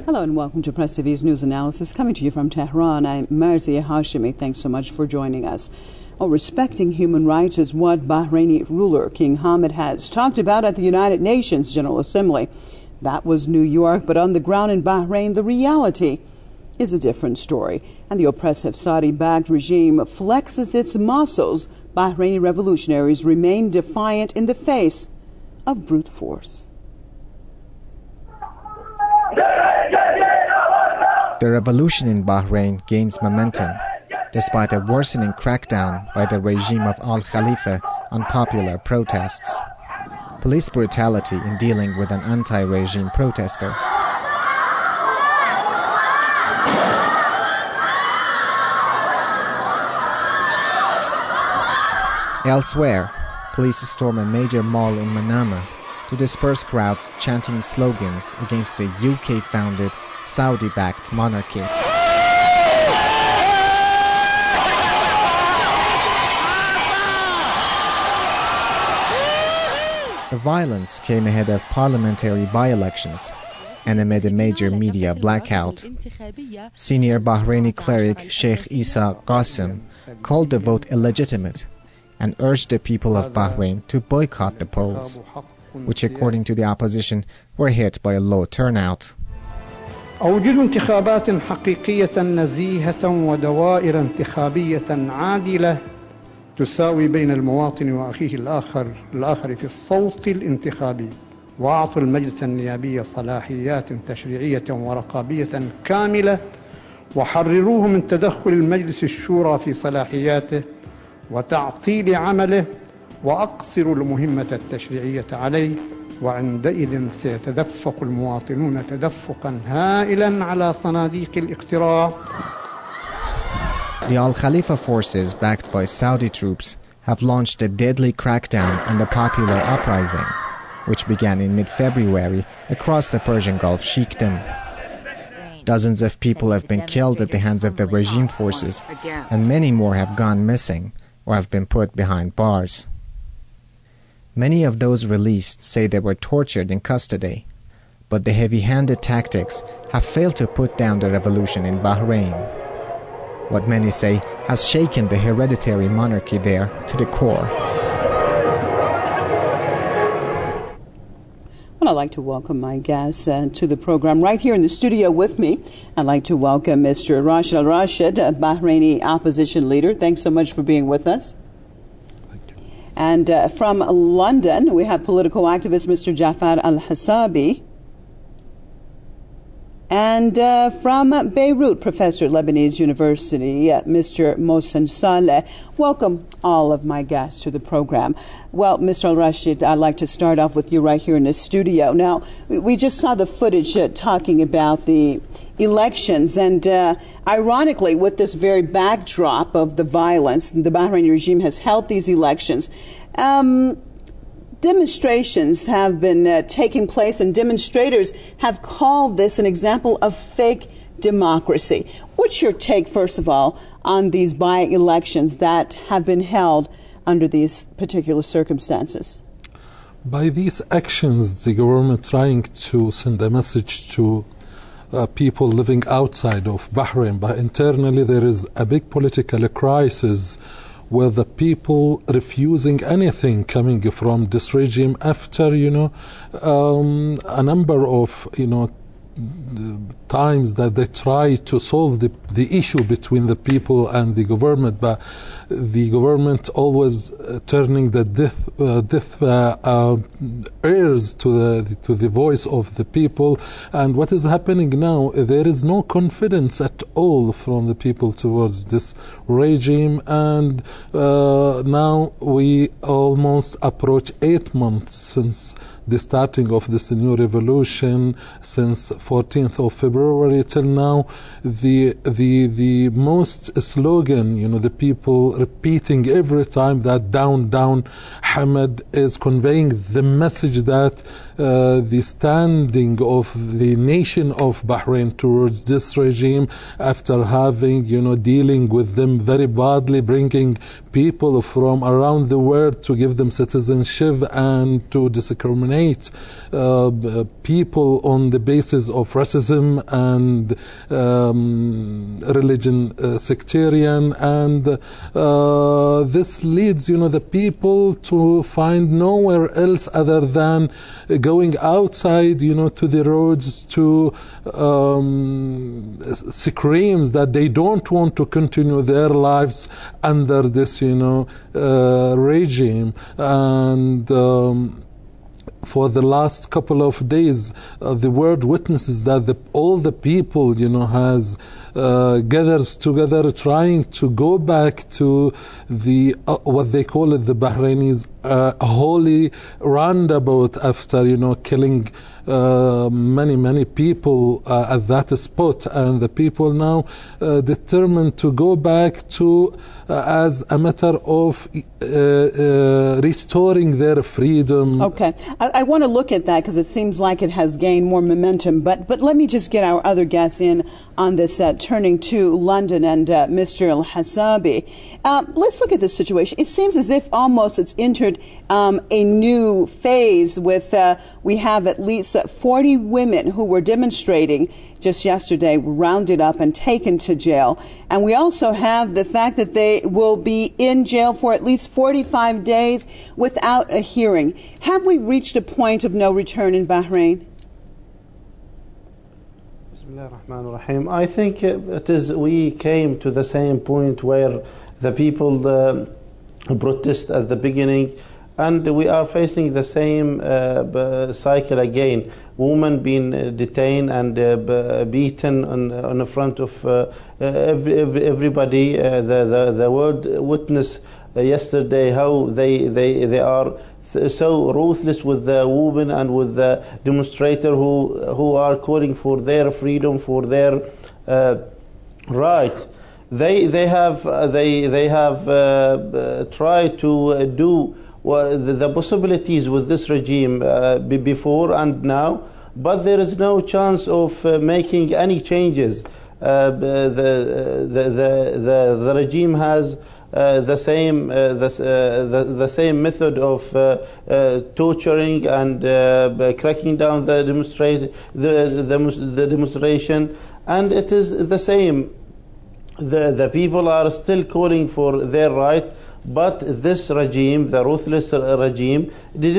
Hello and welcome to Press TV's news analysis, coming to you from Tehran. I'm Marzia Hashimi. Thanks so much for joining us. Well, respecting human rights is what Bahraini ruler King Hamad has talked about at the United Nations General Assembly. That was New York, but on the ground in Bahrain, the reality is a different story. And the oppressive Saudi-backed regime flexes its muscles. Bahraini revolutionaries remain defiant in the face of brute force. The revolution in Bahrain gains momentum, despite a worsening crackdown by the regime of Al Khalifa on popular protests. Police brutality in dealing with an anti-regime protester. Elsewhere, police storm a major mall in Manama to disperse crowds chanting slogans against the UK-founded Saudi-backed monarchy. The violence came ahead of parliamentary by-elections and amid a major media blackout. Senior Bahraini cleric Sheikh Isa Qasim called the vote illegitimate and urged the people of Bahrain to boycott the polls, which according to the opposition were hit by a low turnout. أوجد انتخابات حقيقية نزيهة ودوائر انتخابية عادلة تساوي بين المواطن وأخيه الآخر في الصوت الانتخابي، وأعطوا المجلس النيابي صلاحيات تشريعية ورقابية كاملة، وحرروه من تدخل المجلس الشورى في صلاحياته وتعطيل عمله، وأقصروا المهمة التشريعية عليه، وعندئذ سيتدفق المواطنون تدفقا هائلا على صناديق الاقتراع. The Al Khalifa forces, backed by Saudi troops, have launched a deadly crackdown on the popular uprising, which began in mid-February across the Persian Gulf Sheikhdom. Dozens of people have been killed at the hands of the regime forces, and many more have gone missing or have been put behind bars. Many of those released say they were tortured in custody, but the heavy-handed tactics have failed to put down the revolution in Bahrain. What many say has shaken the hereditary monarchy there to the core. Well, I'd like to welcome my guests to the program. Right here in the studio with me, I'd like to welcome Mr. Rashid al-Rashid, a Bahraini opposition leader. Thanks so much for being with us. And from London, we have political activist Mr. Jafar al-Hassabi. And from Beirut, Professor at Lebanese University, Mr. Mohsen Saleh. Welcome all of my guests to the program. Well, Mr. al-Rashid, I'd like to start off with you right here in the studio. Now, we just saw the footage talking about the elections, and ironically, with this very backdrop of the violence, the Bahraini regime has held these elections. Demonstrations have been taking place, and demonstrators have called this an example of fake democracy. What's your take, first of all, on these by-elections that have been held under these particular circumstances? By these actions, the government trying to send a message to people living outside of Bahrain, but internally there is a big political crisis with the people refusing anything coming from this regime after, a number of, times that they try to solve the issue between the people and the government, but the government always turning the deaf ears to the voice of the people. And what is happening now, there is no confidence at all from the people towards this regime, and now we almost approach 8 months since the starting of this new revolution, since 14th of February till now. The most slogan, the people repeating every time that down Hamad is conveying the message that the standing of the nation of Bahrain towards this regime, after having, dealing with them very badly, bringing people from around the world to give them citizenship and to discriminate people on the basis of racism and religion sectarian, and this leads the people to find nowhere else other than going outside to the roads to screams that they don't want to continue their lives under this regime. And for the last couple of days, the world witnesses that all the people, has gathers together, trying to go back to the what they call it, the Bahrainis holy roundabout, after killing many people at that spot, and the people now determined to go back to as a matter of restoring their freedom. Okay, I want to look at that because it seems like it has gained more momentum, but let me just get our other guests in on this, turning to London and Mr. Al-Hassabi. Let's look at this situation. It seems as if almost it's entered a new phase with we have at least 40 women who were demonstrating just yesterday were rounded up and taken to jail. And we also have the fact that they will be in jail for at least 45 days without a hearing. Have we reached a point of no return in Bahrain? I think we came to the same point where the people protest at the beginning, and we are facing the same cycle again. Women being detained and beaten on the front of everybody. The world witnessed yesterday how they are so ruthless with the women and with the demonstrator who are calling for their freedom, for their right. They have tried to do the possibilities with this regime before and now, but there is no chance of making any changes. The regime has the same method of torturing and cracking down the demonstration, and it is the same. The people are still calling for their right, but this regime, the ruthless regime, they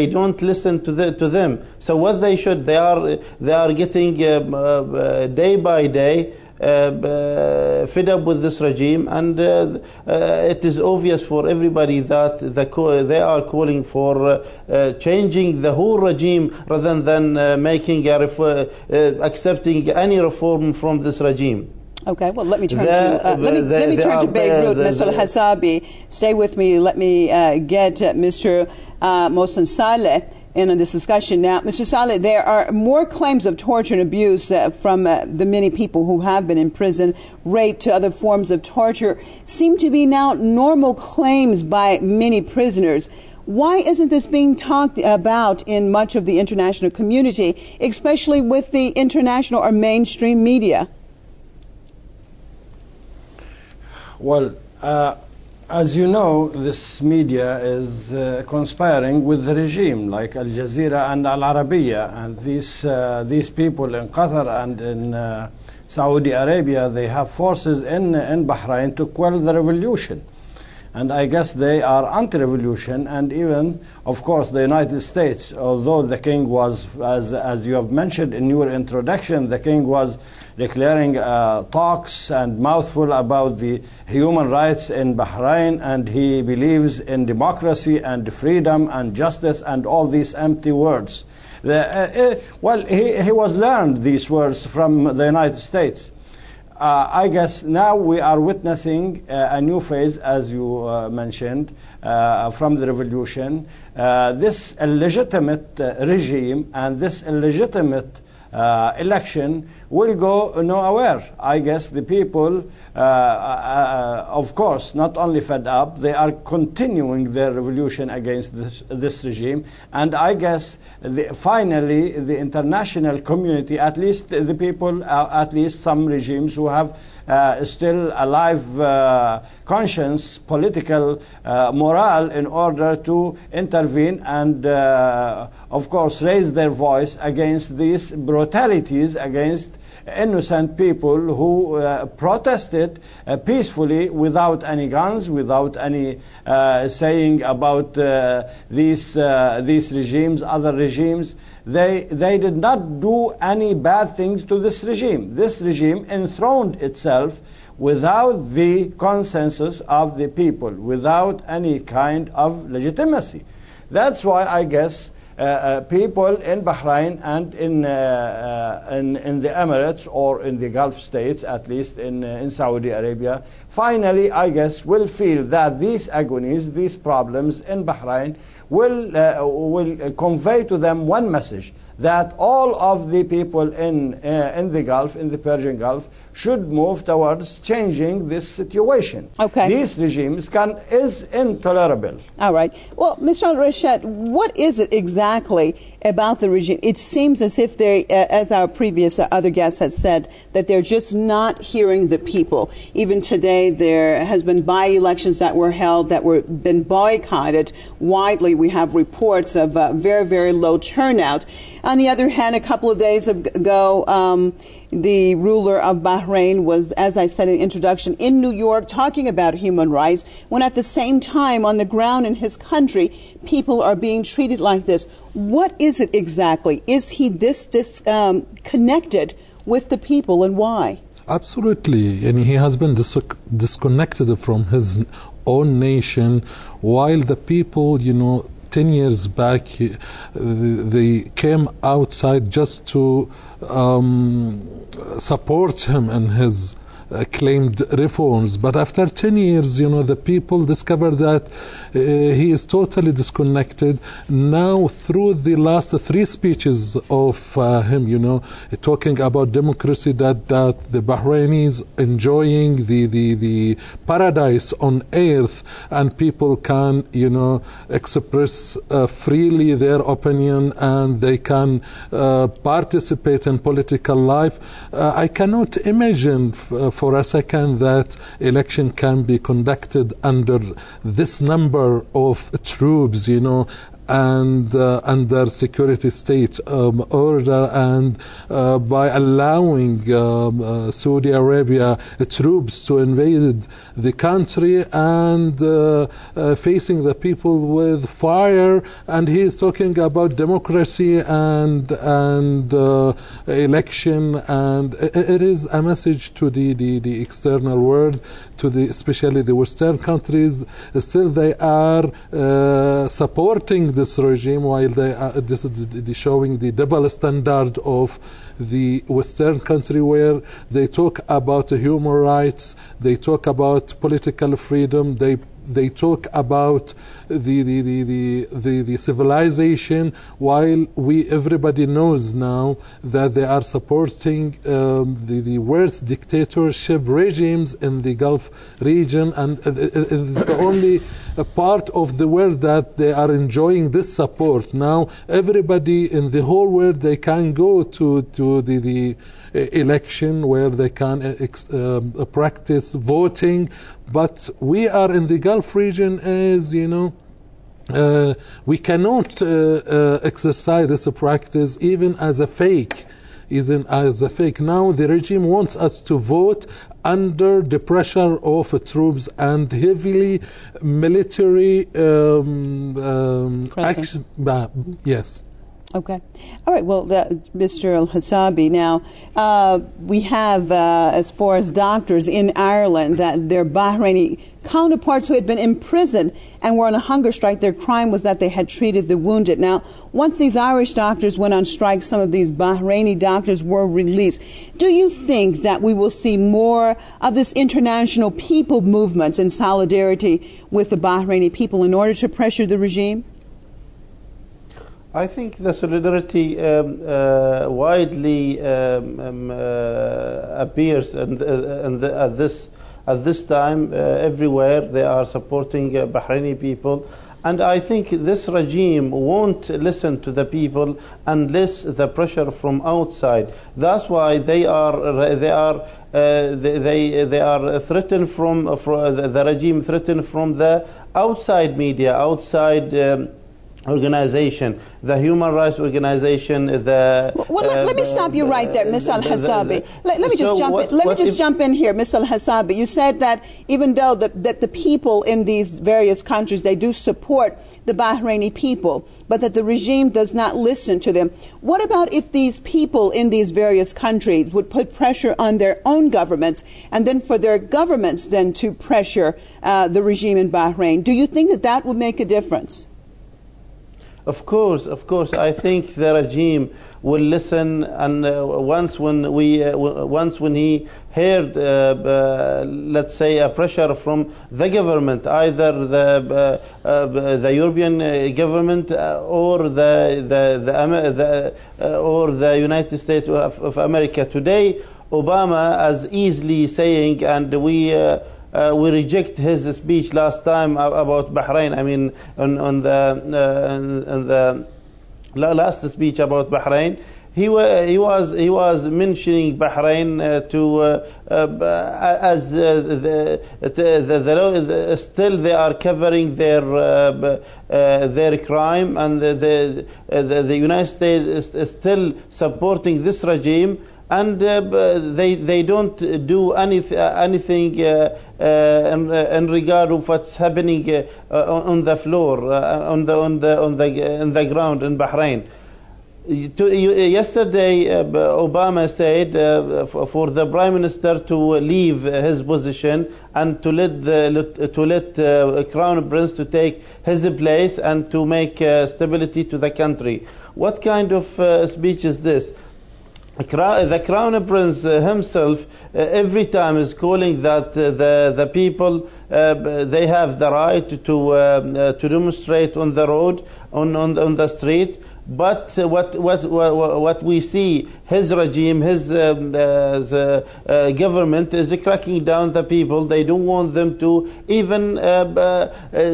don't listen to them. So what they should, they are getting day by day fed up with this regime, and it is obvious for everybody that they are calling for changing the whole regime rather than accepting any reform from this regime. Okay, well, let me turn to Beirut, Mr. Al-Hassabi. Stay with me. Let me get Mr. Mohsen Saleh in on this discussion. Now, Mr. Saleh, there are more claims of torture and abuse from the many people who have been in prison. Rape to other forms of torture seem to be now normal claims by many prisoners. Why isn't this being talked about in much of the international community, especially with the international or mainstream media? Well, as you know, this media is conspiring with the regime, like Al Jazeera and Al Arabiya, and these people in Qatar and in Saudi Arabia, they have forces in Bahrain to quell the revolution. And I guess they are anti-revolution, and even, of course, the United States, although the king was, as you have mentioned in your introduction, the king was declaring talks and mouthful about the human rights in Bahrain, and he believes in democracy and freedom and justice and all these empty words. Well, he was learned these words from the United States. I guess now we are witnessing a new phase, as you mentioned, from the revolution. This illegitimate regime and this illegitimate election will go nowhere. I guess the people, of course, not only fed up, they are continuing their revolution against this regime. And I guess finally the international community, at least the people, at least some regimes who have still alive conscience, political morale in order to intervene and, of course, raise their voice against these brutalities against innocent people who protested peacefully without any guns, without any saying about these regimes, other regimes. They did not do any bad things to this regime. This regime enthroned itself without the consensus of the people, without any kind of legitimacy. That's why I guess people in Bahrain and in the Emirates or in the Gulf states, at least in Saudi Arabia, finally, I guess, will feel that these agonies, these problems in Bahrain will convey to them one message, that all of the people in the Gulf, in the Persian Gulf, should move towards changing this situation. Okay. These regimes is intolerable. All right. Well, Mr. Al-Rashad, what is it exactly about the regime? It seems as if they, as our previous other guests had said, that they're just not hearing the people. Even today, there has been by-elections that were held that were been boycotted widely. We have reports of very, very low turnout. On the other hand, a couple of days ago, the ruler of Bahrain was, as I said in the introduction, in New York talking about human rights, when at the same time on the ground in his country, people are being treated like this. What is it exactly? Is he this disconnected with the people, and why? Absolutely, and he has been disconnected from his own nation, while the people, 10 years back, they came outside just to support him and his claimed reforms. But after 10 years, the people discovered that he is totally disconnected. Now, through the last 3 speeches of him, talking about democracy, that the Bahrainis enjoying the paradise on earth, and people can, express freely their opinion, and they can participate in political life. I cannot imagine for a second that election can be conducted under this number of troops, and under security state order, and by allowing Saudi Arabia troops to invade the country and facing the people with fire. And he is talking about democracy and election, and it is a message to the external world, especially the Western countries. Still, they are supporting this regime, while they are showing the double standard of the Western country, where they talk about human rights, they talk about political freedom, they talk about the civilization, while everybody knows now that they are supporting the worst dictatorship regimes in the Gulf region, and it is the only part of the world that they are enjoying this support. Now everybody in the whole world, they can go to the election where they can practice voting, but we are in the Gulf region, as we cannot exercise this practice even as a fake. Now the regime wants us to vote under the pressure of troops and heavily military action. Yes. Okay. All right. Well, Mr. Al-Hasabi, now we have, as far as doctors in Ireland, that their Bahraini counterparts who had been imprisoned and were on a hunger strike, their crime was that they had treated the wounded. Now, once these Irish doctors went on strike, some of these Bahraini doctors were released. Do you think that we will see more of this international people movements in solidarity with the Bahraini people in order to pressure the regime? I think the solidarity widely appears, and at this time everywhere they are supporting Bahraini people, And I think this regime won't listen to the people unless the pressure from outside. That's why they are threatened from the regime, threatened from the outside media, outside organization, the human rights organization. Let me stop you right there, Mr. Al-Hassabi. Let me just jump in here, Mr. Al-Hassabi. You said that even though that the people in these various countries, they do support the Bahraini people, but that the regime does not listen to them. What about if these people in these various countries would put pressure on their own governments, and then for their governments then to pressure the regime in Bahrain? Do you think that that would make a difference? Of course. I think the regime will listen, and once when he heard, let's say, a pressure from the government, either the European government or the United States of America. Today, Obama is easily saying, and we reject his speech last time about Bahrain. I mean, on the last speech about Bahrain, he was mentioning Bahrain still they are covering their crime, and the United States is still supporting this regime. And they don't do anything in regard of what's happening on the floor, on the ground in Bahrain. Yesterday, Obama said for the Prime Minister to leave his position and to let Crown Prince to take his place and to make stability to the country. What kind of speech is this? The Crown Prince himself every time is calling that the people they have the right to demonstrate on the road, on the street. But what we see, his regime, his government is cracking down the people. They don't want them to even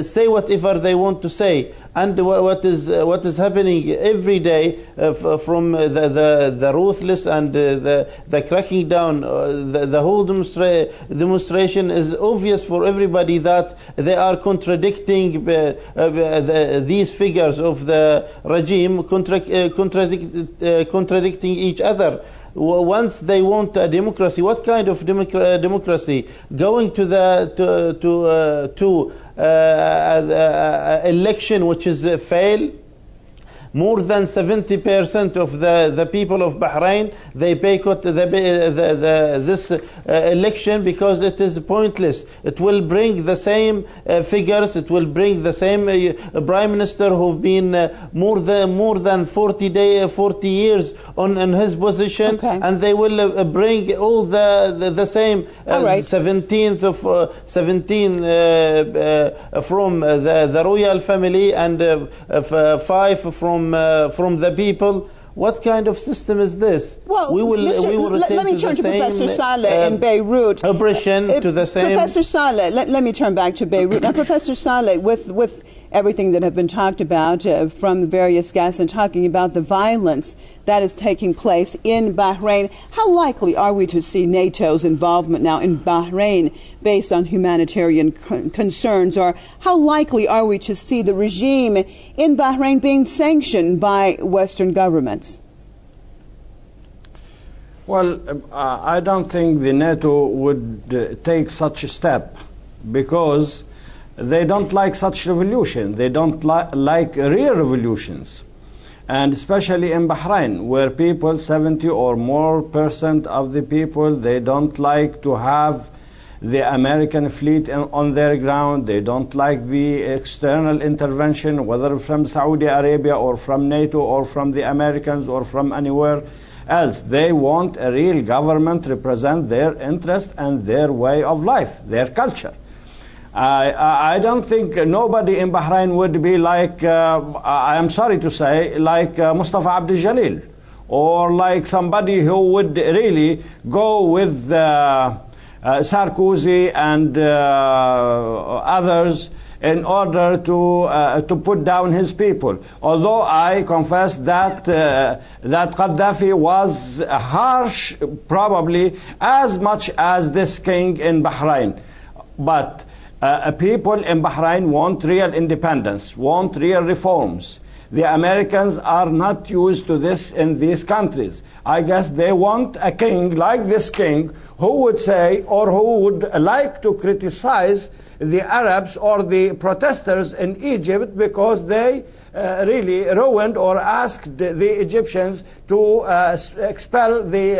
say whatever they want to say. And what is happening every day from the ruthless and the cracking down, the whole demonstration is obvious for everybody that they are contradicting these figures of the regime, contradicting each other. Once they want a democracy, what kind of democracy? Going to election which is a fail. More than 70% of the people of Bahrain, they boycott this election because it is pointless. It will bring the same figures. It will bring the same prime minister who've been more than 40 years on his position, okay. And they will bring all the same 17 from the royal family and 5 from the people. What kind of system is this? Well, let me turn to Professor Saleh in Beirut. Oppression to the same. Professor Saleh, let me turn back to Beirut. Now, Professor Saleh, with everything that have been talked about from the various guests and talking about the violence that is taking place in Bahrain, how likely are we to see NATO's involvement now in Bahrain based on humanitarian concerns, or how likely are we to see the regime in Bahrain being sanctioned by Western governments? Well, I don't think the NATO would take such a step because they don't like such revolution. They don't like real revolutions. And especially in Bahrain, where people, 70 or more % of the people, they don't like to have the American fleet on their ground. They don't like the external intervention, whether from Saudi Arabia or from NATO or from the Americans or from anywhere else. They want a real government to represent their interest and their way of life, their culture. I don't think nobody in Bahrain would be like, I am sorry to say, like Mustafa Abdul Jalil, or like somebody who would really go with Sarkozy and others in order to put down his people. Although I confess that that Gaddafi was harsh, probably as much as this king in Bahrain, but people in Bahrain want real independence, want real reforms. The Americans are not used to this in these countries. I guess they want a king like this king who would say, or who would like to criticize the Arabs or the protesters in Egypt because they really ruined or asked the Egyptians to expel the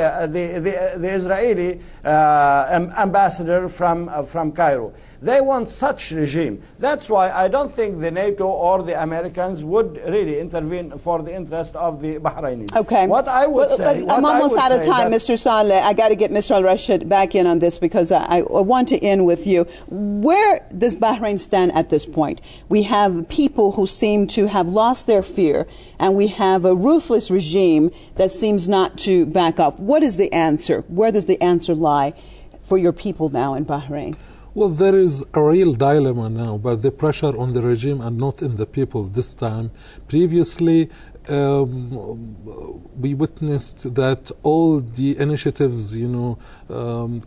Israeli ambassador from Cairo. They want such regime. That's why I don't think the NATO or the Americans would really intervene for the interest of the Bahrainis. Okay. What I would say... I'm almost out of time, Mr. Saleh. I got to get Mr. Al-Rashid back in on this because I want to end with you. Where does Bahrain stand at this point? We have people who seem to have lost their fear, and we have a ruthless regime that seems not to back up. What is the answer? Where does the answer lie for your people now in Bahrain? Well, there is a real dilemma now, but the pressure on the regime and not in the people this time. Previously, we witnessed that all the initiatives,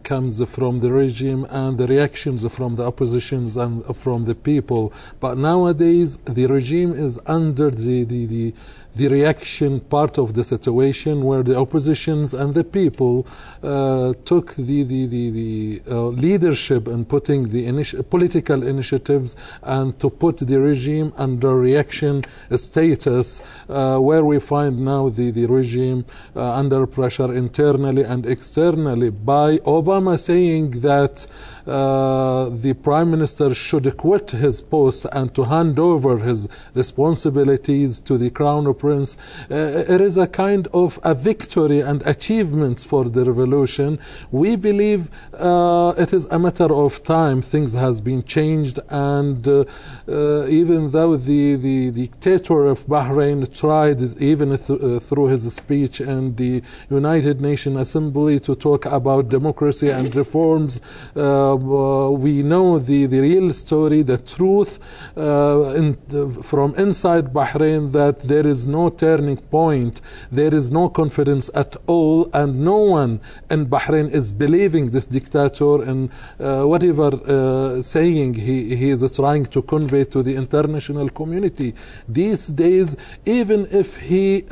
comes from the regime and the reactions from the oppositions and from the people. But nowadays, the regime is under the reaction part of the situation, where the oppositions and the people took the leadership in putting the political initiatives and to put the regime under reaction status, where we find now the regime under pressure internally and externally, by Obama saying that the Prime Minister should quit his post and to hand over his responsibilities to the Crown Prince. It is a kind of a victory and achievement for the revolution. We believe it is a matter of time. Things has been changed, and even though the dictator of Bahrain tried, even through his speech in the United Nations Assembly, to talk about democracy and reforms, we know the real story, the truth from inside Bahrain, that there is no turning point, there is no confidence at all, and no one in Bahrain is believing this dictator and whatever saying he is trying to convey to the international community. These days, even if he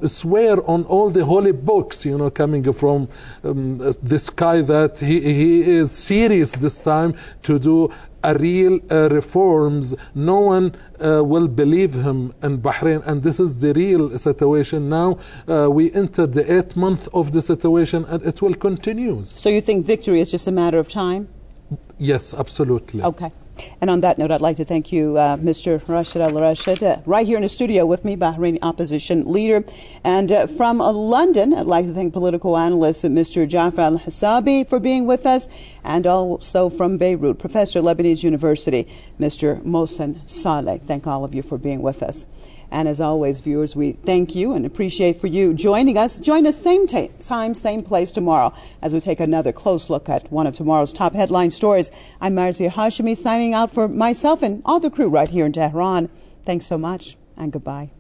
swear on all the holy books, coming from the sky, that he is serious this time to do a real reforms, no one will believe him in Bahrain, and this is the real situation now. We entered the 8th month of the situation, and it will continue. So you think victory is just a matter of time? Yes, absolutely. Okay. And on that note, I'd like to thank you, Mr. Rashid Al-Rashid, right here in the studio with me, Bahraini opposition leader. And from London, I'd like to thank political analyst Mr. Jafar Al-Hasabi for being with us. And also from Beirut, Professor Lebanese University, Mr. Mohsen Saleh. Thank all of you for being with us. And as always, viewers, we thank you and appreciate for you joining us. Join us same time, same place tomorrow as we take another close look at one of tomorrow's top headline stories. I'm Marzia Hashimi signing out for myself and all the crew right here in Tehran. Thanks so much and goodbye.